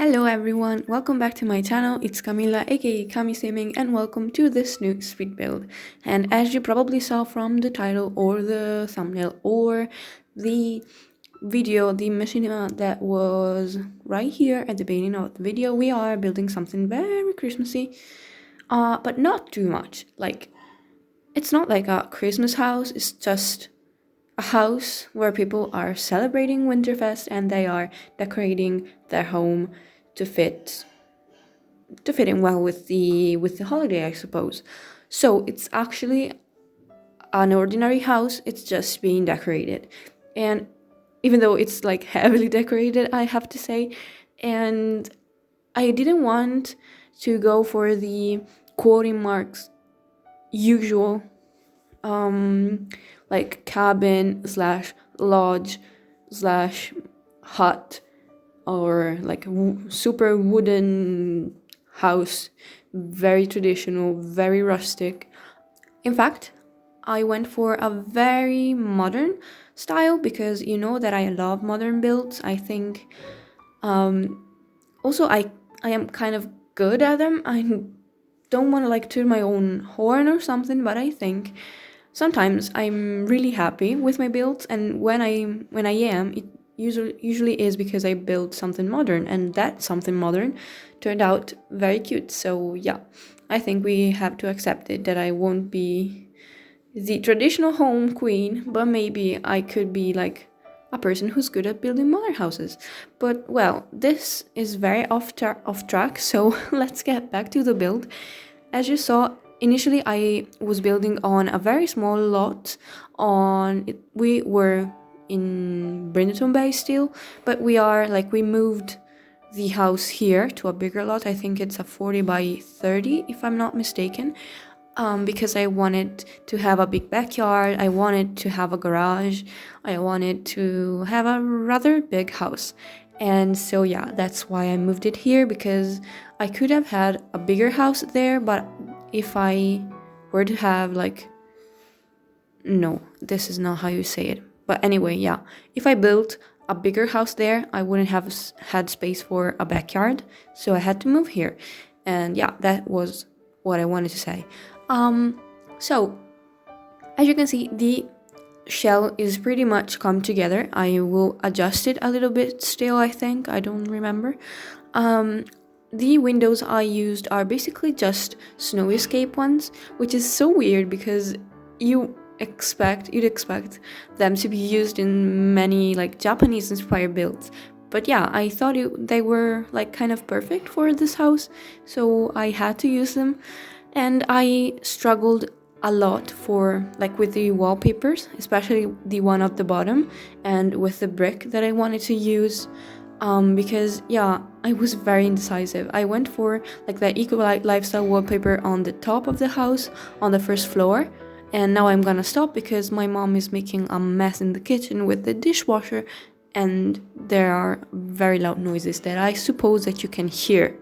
Hello everyone, welcome back to my channel. It's Camila aka CamiSimming and welcome to this new speed build. And as you probably saw from the title or the thumbnail or the video, the machinima that was right here at the beginning of the video, we are building something very Christmassy, but not too much. Like, it's not like a Christmas house, it's just a house where people are celebrating Winterfest and they are decorating their home to fit in well with the holiday, I suppose. So it's actually an ordinary house, it's just being decorated. And even though it's like heavily decorated, I have to say, and I didn't want to go for the quoting marks usual like cabin slash lodge slash hut or like super wooden house, very traditional, very rustic. In fact, I went for a very modern style because you know that I love modern builds. I think also I am kind of good at them. I don't want to like toot my own horn or something, but I think sometimes I'm really happy with my builds, and when I am, it usually is because I built something modern, and that something modern turned out very cute. So yeah, I think we have to accept it that I won't be the traditional home queen, but maybe I could be like a person who's good at building modern houses. But well, this is very off track, so let's get back to the build. As you saw, initially I was building on a very small lot. We were in Brindleton Bay still, but we moved the house here to a bigger lot. I think it's a 40 by 30 if I'm not mistaken, because I wanted to have a big backyard, I wanted to have a garage, I wanted to have a rather big house. And so yeah, that's why I moved it here, because I could have had a bigger house there, but if I were to have no, this is not how you say it. But anyway, yeah, if I built a bigger house there, I wouldn't have had space for a backyard, so I had to move here. And yeah, that was what I wanted to say. So as you can see, the shell is pretty much come together. I will adjust it a little bit still, I think. I don't remember. The windows I used are basically just snow escape ones, which is so weird because you'd expect them to be used in many like Japanese inspired builds. But yeah, I thought they were like kind of perfect for this house, so I had to use them. And I struggled a lot with the wallpapers, especially the one at the bottom and with the brick that I wanted to use, because yeah, I was very indecisive. I went for like the eco lifestyle wallpaper on the top of the house on the first floor, and now I'm gonna stop because my mom is making a mess in the kitchen with the dishwasher, and there are very loud noises that I suppose that you can hear.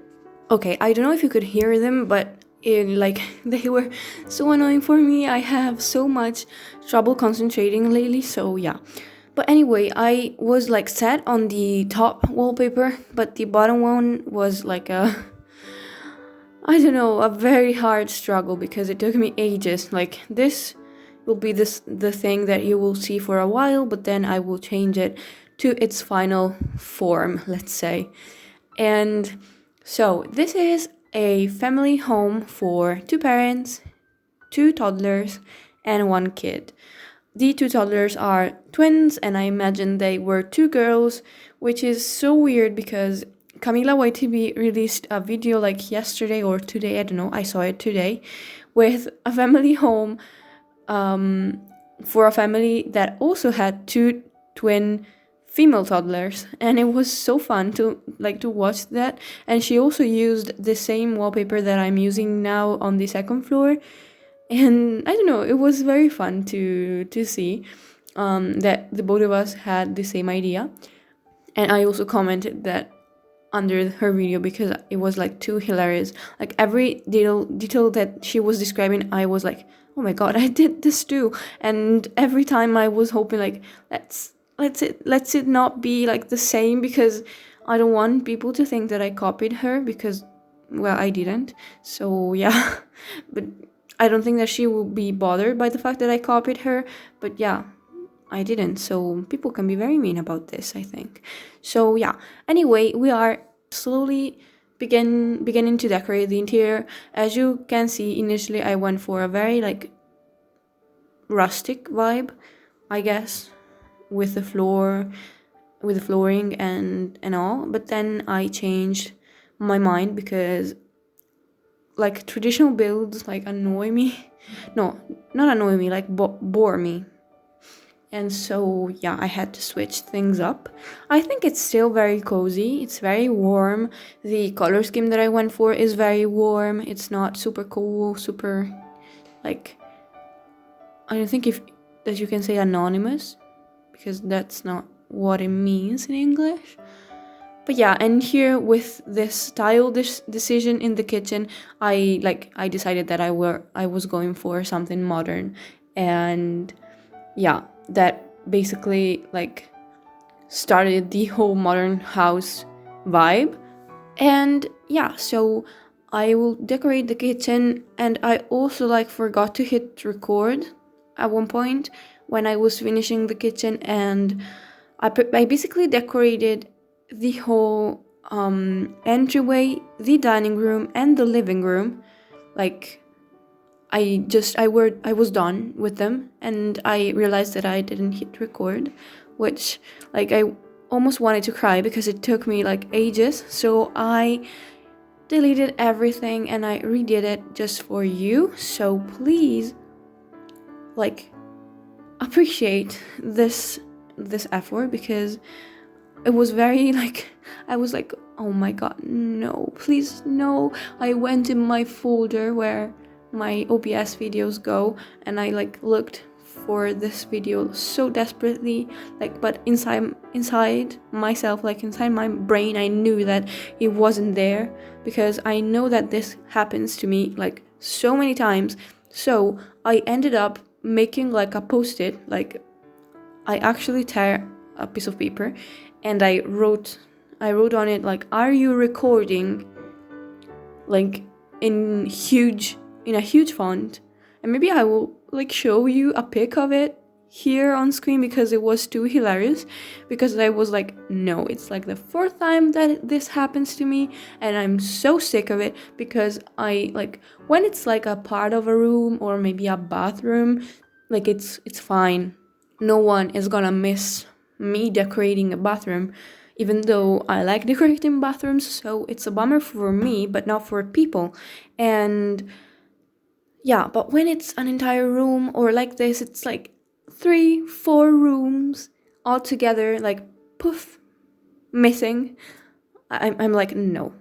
Okay, I don't know if you could hear them, but they were so annoying for me. I have so much trouble concentrating lately, so yeah. But anyway, I was like set on the top wallpaper, but the bottom one was like a very hard struggle because it took me ages. Like, this will be the thing that you will see for a while, but then I will change it to its final form, let's say. And so this is a family home for 2 parents, 2 toddlers, and 1 kid. The 2 toddlers are twins, and I imagine they were 2 girls, which is so weird because Camila YTB released a video like yesterday or today, I don't know, I saw it today, with a family home for a family that also had 2 twin female toddlers, and it was so fun to watch that. And she also used the same wallpaper that I'm using now on the second floor, and I don't know, it was very fun to see that the both of us had the same idea. And I also commented that under her video because it was like too hilarious. Like, every detail that she was describing, I was like, oh my god, I did this too. And every time I was hoping like let's it not be like the same, because I don't want people to think that I copied her because, well, I didn't. So yeah, but I don't think that she will be bothered by the fact that I copied her. But yeah, I didn't. So people can be very mean about this, I think. So yeah. Anyway, we are slowly beginning to decorate the interior. As you can see, initially I went for a very like rustic vibe, I guess, with the flooring and all. But then I changed my mind because like traditional builds like annoy me. No, not annoy me, like bore me. And so yeah, I had to switch things up. I think it's still very cozy. It's very warm. The color scheme that I went for is very warm. It's not super cool, super like, I don't think if that you can say anonymous, because that's not what it means in English. But yeah, and here with this tile decision in the kitchen, I decided that I was going for something modern, and yeah, that basically like started the whole modern house vibe. And yeah, so I will decorate the kitchen, and I also like forgot to hit record at one point when I was finishing the kitchen, and I basically decorated the whole entryway, the dining room, and the living room. Like I was done with them, and I realized that I didn't hit record, which like I almost wanted to cry because it took me like ages. So I deleted everything and I redid it just for you. So please like appreciate this effort, because it was very like, I was like, oh my god, no, please no. I went in my folder where my OBS videos go, and I like looked for this video so desperately, like, but inside myself, like inside my brain, I knew that it wasn't there, because I know that this happens to me like so many times. So I ended up making like a post-it, like I actually tear a piece of paper and I wrote on it like, are you recording, like in a huge font. And maybe I will like show you a pic of it here on screen, because it was too hilarious, because I was like, no, it's like the fourth time that this happens to me, and I'm so sick of it, because I like, when it's like a part of a room or maybe a bathroom, like it's fine. No one is gonna miss me decorating a bathroom, even though I like decorating bathrooms. So it's a bummer for me, but not for people. And yeah, but when it's an entire room or like this, it's like 3-4 rooms all together, like poof, missing. I'm like, no.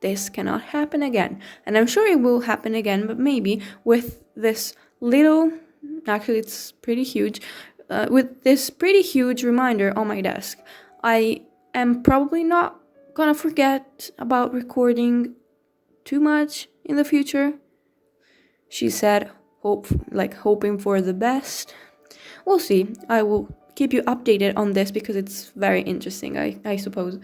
This cannot happen again. And I'm sure it will happen again, but maybe with this little, actually it's pretty huge, with this pretty huge reminder on my desk, I am probably not gonna forget about recording too much in the future. She said, hoping for the best. We'll see. I will keep you updated on this because it's very interesting, I suppose.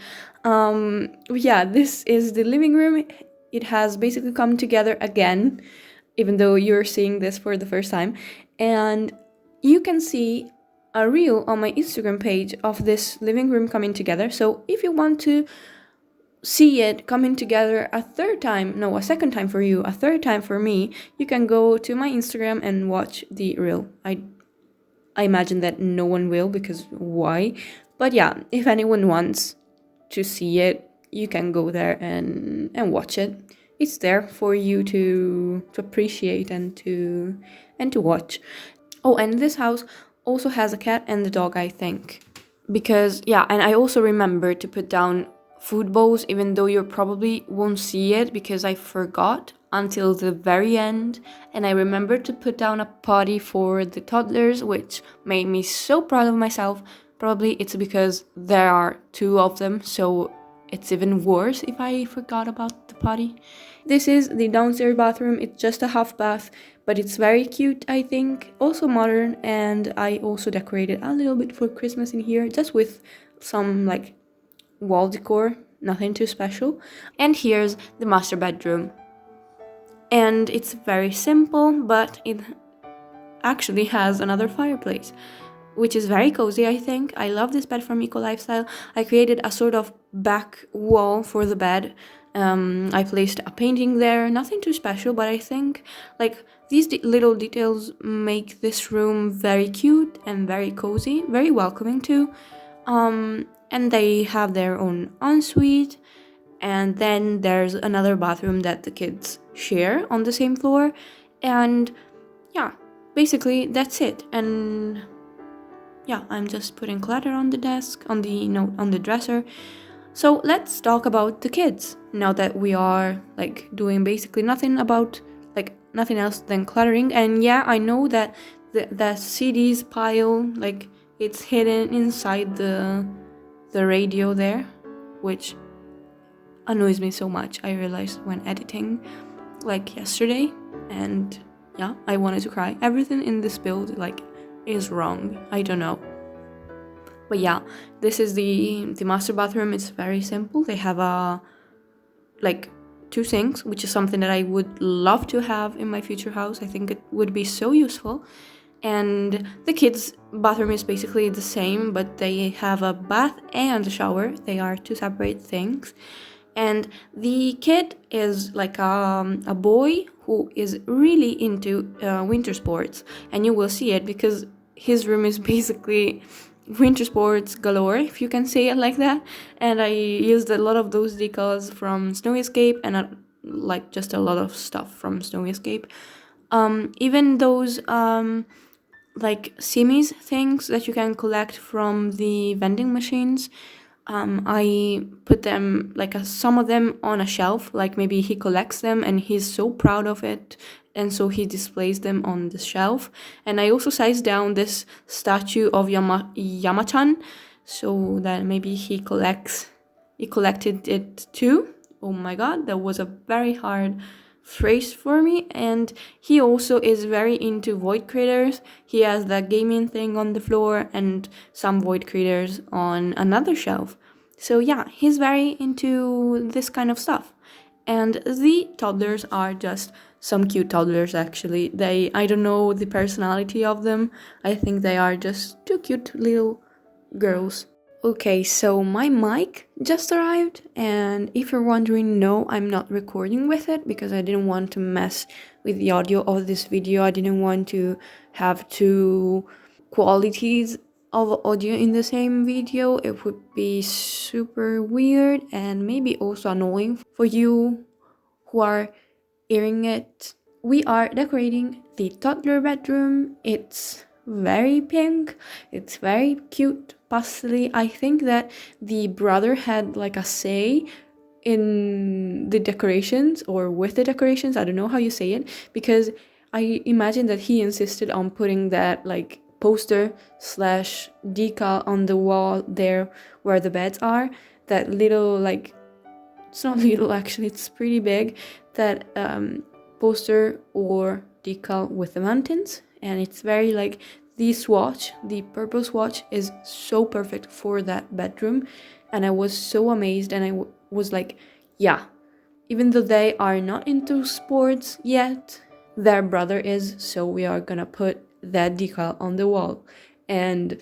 Yeah, this is the living room. It has basically come together again, even though you're seeing this for the first time. And you can see a reel on my Instagram page of this living room coming together. So if you want to see it coming together a second time for you, a third time for me, you can go to my Instagram and watch the reel. I imagine that no one will, because why? But yeah, if anyone wants to see it, you can go there and watch it. It's there for you to appreciate and to watch. Oh, and this house also has a cat and a dog, I think. Because, yeah, and I also remember to put down food bowls, even though you probably won't see it because I forgot until the very end. And I remembered to put down a potty for the toddlers, which made me so proud of myself. Probably it's because there are 2 of them, so it's even worse if I forgot about the potty. This is the downstairs bathroom. It's just a half bath, but it's very cute, I think. Also modern, and I also decorated a little bit for Christmas in here, just with some like wall decor, nothing too special. And here's the master bedroom. And it's very simple, but it actually has another fireplace, which is very cozy, I think. I love this bed from Eco Lifestyle. I created a sort of back wall for the bed. I placed a painting there, nothing too special, but I think like these little details make this room very cute and very cozy, very welcoming too. And they have their own ensuite, and then there's another bathroom that the kids share on the same floor, and yeah, basically that's it. And yeah, I'm just putting clutter on the desk, on the dresser. So let's talk about the kids now that we are like doing basically nothing else than cluttering. And yeah, I know that the CDs pile, like it's hidden inside the radio there, which annoys me so much. I realized when editing like yesterday, and yeah, I wanted to cry. Everything in this build like is wrong. I don't know. But yeah, this is the master bathroom. It's very simple. They have like 2 sinks, which is something that I would love to have in my future house. I think it would be so useful. And the kids' bathroom is basically the same, but they have a bath and a shower. They are 2 separate things. And the kid is like a boy who is really into winter sports, and you will see it because his room is basically winter sports galore, if you can say it like that. And I used a lot of those decals from Snowy Escape, and like just a lot of stuff from Snowy Escape. Even those like simmies things that you can collect from the vending machines. I put them, like some of them on a shelf, like maybe he collects them and he's so proud of it, and so he displays them on the shelf. And I also sized down this statue of Yamachan, so that maybe he collected it too. Oh my god, that was a very hard phrase for me. And he also is very into void critters. He has that gaming thing on the floor and some void critters on another shelf. So yeah, he's very into this kind of stuff. And the toddlers are just some cute toddlers, actually. I don't know the personality of them. I think they are just 2 cute little girls. Okay, so my mic just arrived, and if you're wondering, no, I'm not recording with it because I didn't want to mess with the audio of this video. I didn't want to have 2 qualities of audio in the same video. It would be super weird and maybe also annoying for you who are hearing it. We are decorating the toddler bedroom. It's very pink, it's very cute, pastely. I think that the brother had like a say in the decorations, or with the decorations, I don't know how you say it, because I imagine that he insisted on putting that like poster slash decal on the wall there where the beds are. That little, like, it's not little actually, it's pretty big, that poster or decal with the mountains. And it's very like, the swatch, the purple swatch is so perfect for that bedroom. And I was so amazed, and I was like, yeah, even though they are not into sports yet, their brother is, so we are gonna put that decal on the wall. And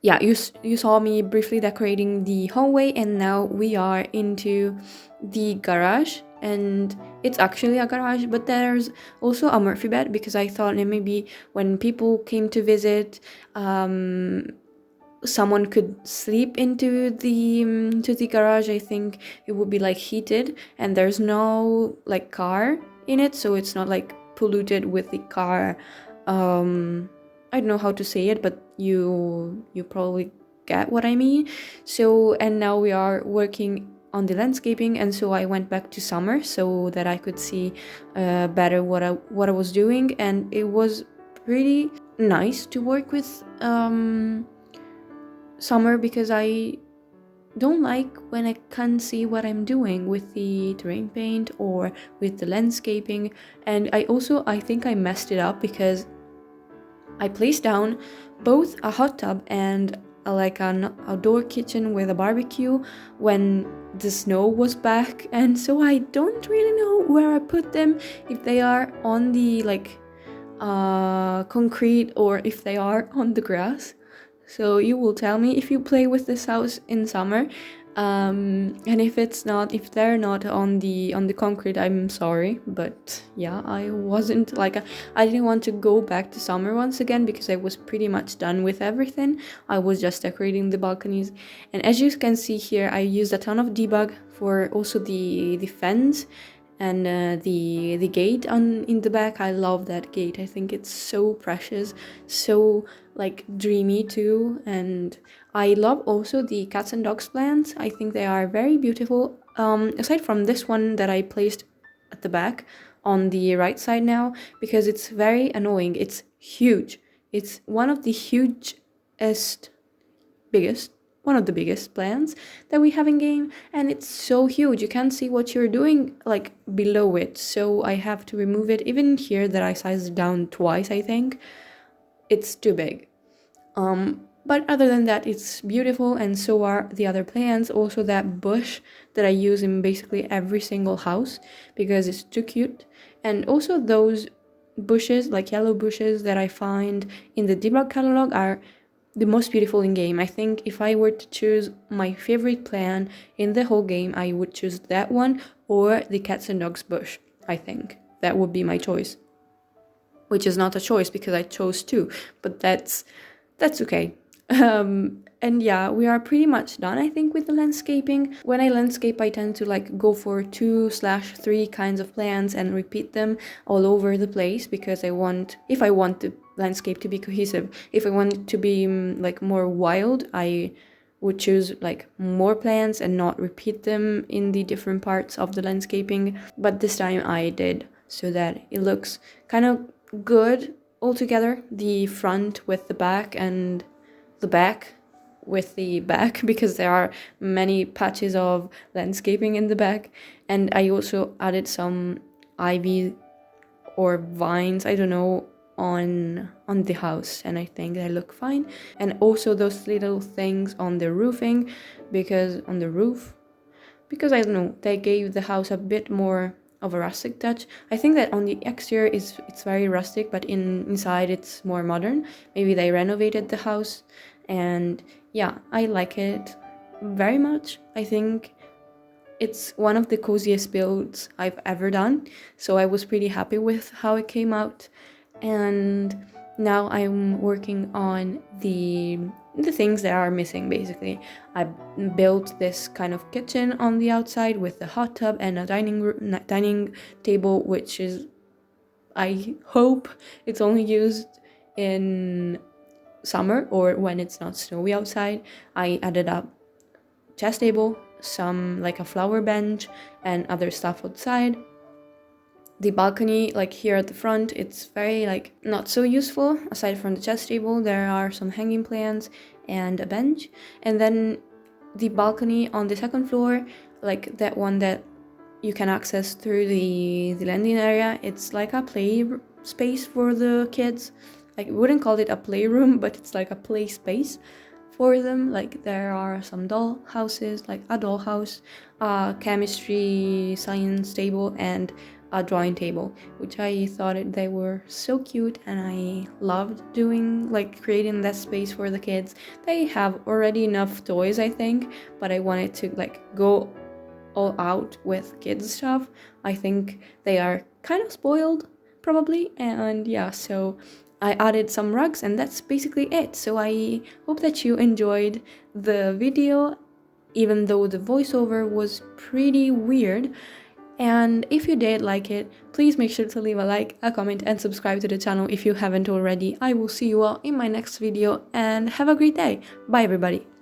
yeah, you saw me briefly decorating the hallway, and now we are into the garage. And it's actually a garage, but there's also a Murphy bed, because I thought that maybe when people came to visit, someone could sleep into the garage. I think it would be like heated, and there's no like car in it, so it's not like polluted with the car. I don't know how to say it, but you probably get what I mean. So, and now we are working on the landscaping, and so I went back to summer so that I could see better what I was doing. And it was pretty nice to work with summer, because I don't like when I can't see what I'm doing with the terrain paint or with the landscaping. And I think I messed it up, because I placed down both a hot tub and like an outdoor kitchen with a barbecue when the snow was back, and so I don't really know where I put them, if they are on the like concrete or if they are on the grass. So you will tell me if you play with this house in summer, and if they're not on the concrete, I'm sorry, but yeah, I wasn't like I didn't want to go back to summer once again because I was pretty much done with everything. I was just decorating the balconies, and as you can see here, I used a ton of debug for also the fence and the gate in the back. I love that gate. I think it's so precious, so like dreamy too. And I love also the cats and dogs plants. I think they are very beautiful. Aside from this one that I placed at the back on the right side now, because it's very annoying. It's huge. It's one of the one of the biggest plants that we have in game, and it's so huge you can't see what you're doing like below it, so I have to remove it. Even here that I sized it down twice, I think it's too big. But other than that, it's beautiful, and so are the other plants. Also that bush that I use in basically every single house because it's too cute. And also those bushes, like yellow bushes that I find in the debug catalog, are the most beautiful in game. I think if I were to choose my favorite plant in the whole game, I would choose that one or the cats and dogs bush. I think that would be my choice, which is not a choice because I chose two, but that's okay. And yeah, we are pretty much done, I think, with the landscaping. When I landscape, I tend to like go for 2/3 kinds of plants and repeat them all over the place because if I want the landscape to be cohesive, if I want it to be like more wild, I would choose like more plants and not repeat them in the different parts of the landscaping. But this time I did, so that it looks kind of good all together, the front with the back and the back with the back, because there are many patches of landscaping in the back. And I also added some ivy or vines, I don't know, on the house, and I think they look fine. And also those little things on the roofing, because I don't know, they gave the house a bit more of a rustic touch. I think that on the exterior it's very rustic, but inside it's more modern. Maybe they renovated the house, and yeah, I like it very much. I think it's one of the coziest builds I've ever done, so I was pretty happy with how it came out. And now I'm working on the things that are missing. Basically, I built this kind of kitchen on the outside with a hot tub and a dining table, which is, I hope it's only used in summer or when it's not snowy outside. I added up chess table, some like a flower bench and other stuff outside. The balcony, like here at the front, it's very like not so useful. Aside from the chess table, there are some hanging plants and a bench. And then the balcony on the second floor, like that one that you can access through the landing area, it's like a play space for the kids. Like, we wouldn't call it a playroom, but it's like a play space for them. Like, there are some doll houses, like a doll house, a chemistry science table, and a drawing table, which I thought they were so cute, and I loved doing, like, creating that space for the kids. They have already enough toys, I think, but I wanted to like go all out with kids stuff. I think they are kind of spoiled probably, and yeah, so I added some rugs, and that's basically it. So I hope that you enjoyed the video, even though the voiceover was pretty weird. And if you did like it, please make sure to leave a like, a comment, and subscribe to the channel if you haven't already. I will see you all in my next video, and have a great day. Bye everybody.